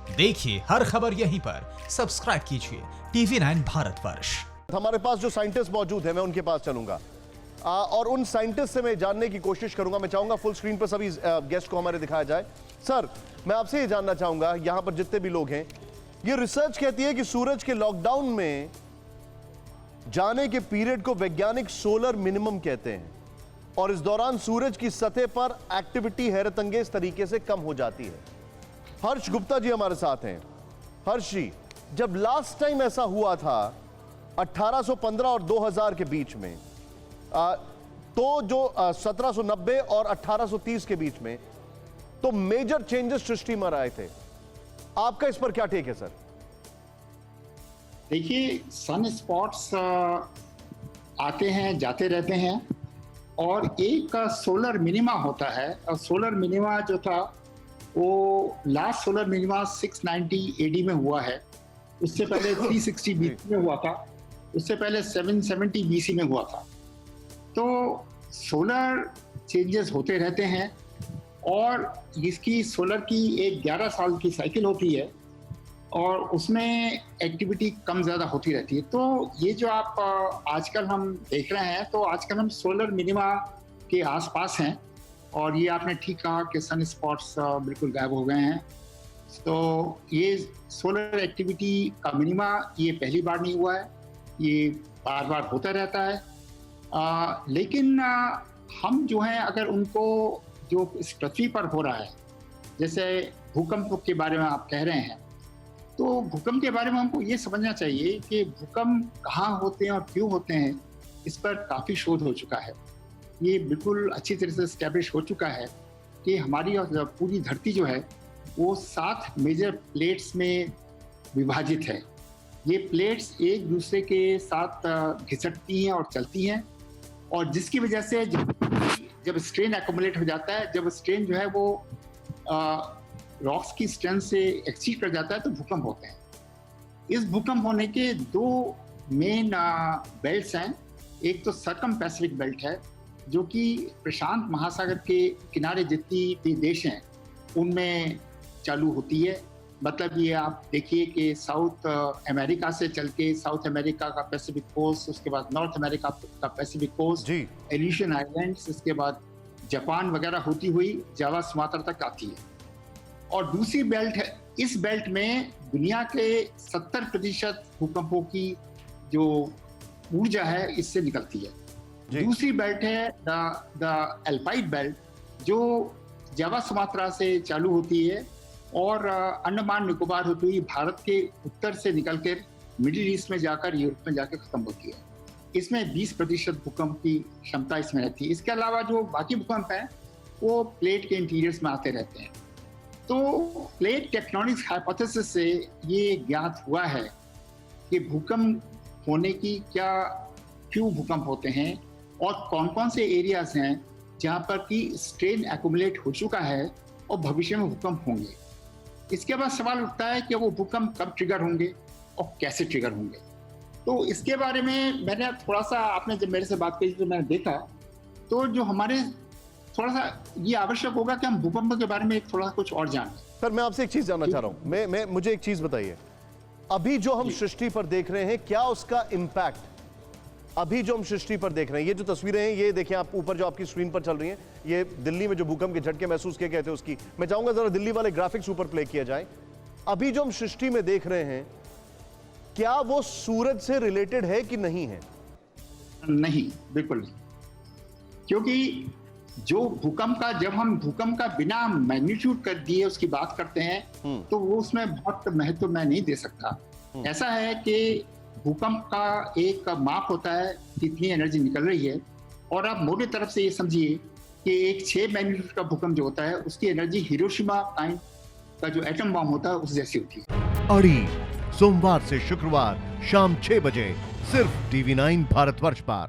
देखिए हर खबर यहीं पर, सब्सक्राइब कीजिए TV9 भारतवर्ष। हमारे पास जो साइंटिस्ट मौजूद है मैं उनके पास चलूंगा और उन साइंटिस्ट से मैं जानने की कोशिश करूंगा। मैं चाहूंगा फुल स्क्रीन पर सभी गेस्ट को हमारे दिखाया जाए। सर, मैं आपसे ये जानना चाहूंगा, यहां पर जितने भी लोग हैं, ये रिसर्च कहती है कि सूरज के लॉकडाउन में जाने के पीरियड को वैज्ञानिक सोलर मिनिमम कहते हैं और इस दौरान सूरज की सतह पर एक्टिविटी हैरतअंगेज तरीके से कम हो जाती है। हर्ष गुप्ता जी हमारे साथ हैं। हर्ष जी, जब लास्ट टाइम ऐसा हुआ था 1815 और 2000 के बीच में, तो जो 1790 और 1830 के बीच में, तो मेजर चेंजेस सृष्टि में आए थे। आपका इस पर क्या टेक है सर? देखिए, सन स्पॉट्स आते हैं जाते रहते हैं और एक सोलर मिनिमा होता है। और सोलर मिनिमा जो था वो लास्ट सोलर मिनिमा 690 AD में हुआ है। उससे पहले 360 BC में हुआ था। उससे पहले 770 BC में हुआ था। तो सोलर चेंजेस होते रहते हैं और इसकी सोलर की एक 11 साल की साइकिल होती है और उसमें एक्टिविटी कम ज़्यादा होती रहती है। तो ये जो आप आजकल हम देख रहे हैं, तो आजकल हम सोलर मिनिमा के आसपास हैं और ये आपने ठीक कहा कि सन स्पॉट्स बिल्कुल गायब हो गए हैं। तो ये सोलर एक्टिविटी का मिनिमा ये पहली बार नहीं हुआ है, ये बार बार होता रहता है। लेकिन हम जो हैं, अगर उनको जो इस पृथ्वी पर हो रहा है, जैसे भूकंप के बारे में आप कह रहे हैं, तो भूकंप के बारे में हमको ये समझना चाहिए कि भूकंप कहाँ होते हैं और क्यों होते हैं। इस पर काफ़ी शोध हो चुका है। ये बिल्कुल अच्छी तरह से एस्टैब्लिश हो चुका है कि हमारी पूरी धरती जो है वो 7 मेजर प्लेट्स में विभाजित है। ये प्लेट्स एक दूसरे के साथ घिसटती हैं और चलती हैं और जिसकी वजह से जब स्ट्रेन एक्युमुलेट हो जाता है, जब स्ट्रेन जो है वो रॉक्स की स्ट्रेंथ से एक्सीड कर जाता है, तो भूकंप होते हैं। इस भूकंप होने के 2 मेन बेल्ट्स हैं। एक तो सर्कम पैसिफिक बेल्ट है जो कि प्रशांत महासागर के किनारे जितनी भी देश हैं उनमें चालू होती है। मतलब ये आप देखिए कि साउथ अमेरिका से चल के साउथ अमेरिका का पैसिफिक कोस्ट, उसके बाद नॉर्थ अमेरिका का पैसिफिक कोस्ट, एलिशियन आइलैंड्स, इसके बाद जापान वगैरह होती हुई जावा सुमात्रा तक आती है। और दूसरी बेल्ट है, इस बेल्ट में दुनिया के 70% भूकंपों की जो ऊर्जा है इससे निकलती है। दूसरी बेल्ट है द एल्पाइड बेल्ट जो जावा सुमात्रा से चालू होती है और अंडमान निकोबार होती हुई भारत के उत्तर से निकलकर मिडिल ईस्ट में जाकर यूरोप में जाकर खत्म होती है। इसमें 20% भूकंप की क्षमता इसमें रहती है। इसके अलावा जो बाकी भूकंप हैं वो प्लेट के इंटीरियर्स में आते रहते हैं। तो प्लेट टेक्टोनिक्स हाइपोथेसिस से ये ज्ञात हुआ है कि भूकंप होने की क्यों भूकंप होते हैं और कौन कौन से एरियाज हैं जहाँ पर कि स्ट्रेन एक्युमुलेट हो चुका है और भविष्य में भूकंप होंगे। इसके बाद सवाल उठता है कि वो भूकंप कब ट्रिगर होंगे और कैसे ट्रिगर होंगे। तो इसके बारे में मैंने थोड़ा सा, आपने जब मेरे से बात की तो मैंने देखा, तो जो हमारे थोड़ा सा ये आवश्यक होगा कि हम भूकंप के बारे में थोड़ा कुछ और जानें। सर, मैं आपसे एक चीज जानना चाह रहा हूं। मुझे एक चीज बताइए, अभी जो हम सृष्टि पर देख रहे हैं, क्या उसका इंपैक्ट, अभी जो हम सृष्टि पर देख रहे हैं, ये जो तस्वीरें हैं, ये देखें आप ऊपर जो आपकी स्क्रीन पर चल रही हैं, ये दिल्ली में जो भूकंप के झटके महसूस किए गए थे उसकी, मैं चाहूंगा जरा दिल्ली वाले ग्राफिक्स ऊपर प्ले किया जाए। अभी जो हम सृष्टि में देख रहे हैं, क्या वो सूरज से रिलेटेड है कि नहीं है? नहीं, बिल्कुल नहीं। क्योंकि जो भूकंप का, जब हम भूकंप का बिना मैग्नीट्यूड कर दिए उसकी बात करते हैं तो वो उसमें बहुत महत्व मैं नहीं दे सकता। ऐसा है कि भूकंप का एक माप होता है कितनी एनर्जी निकल रही है और आप मोटे तरफ से ये समझिए कि एक 6 मैग्नीट्यूड का भूकंप जो होता है उसकी एनर्जी हिरोशिमा काइंड का जो एटम बम होता है उस जैसी होती है। अड़ी सोमवार से शुक्रवार शाम 6 बजे सिर्फ TV9 भारतवर्ष पर।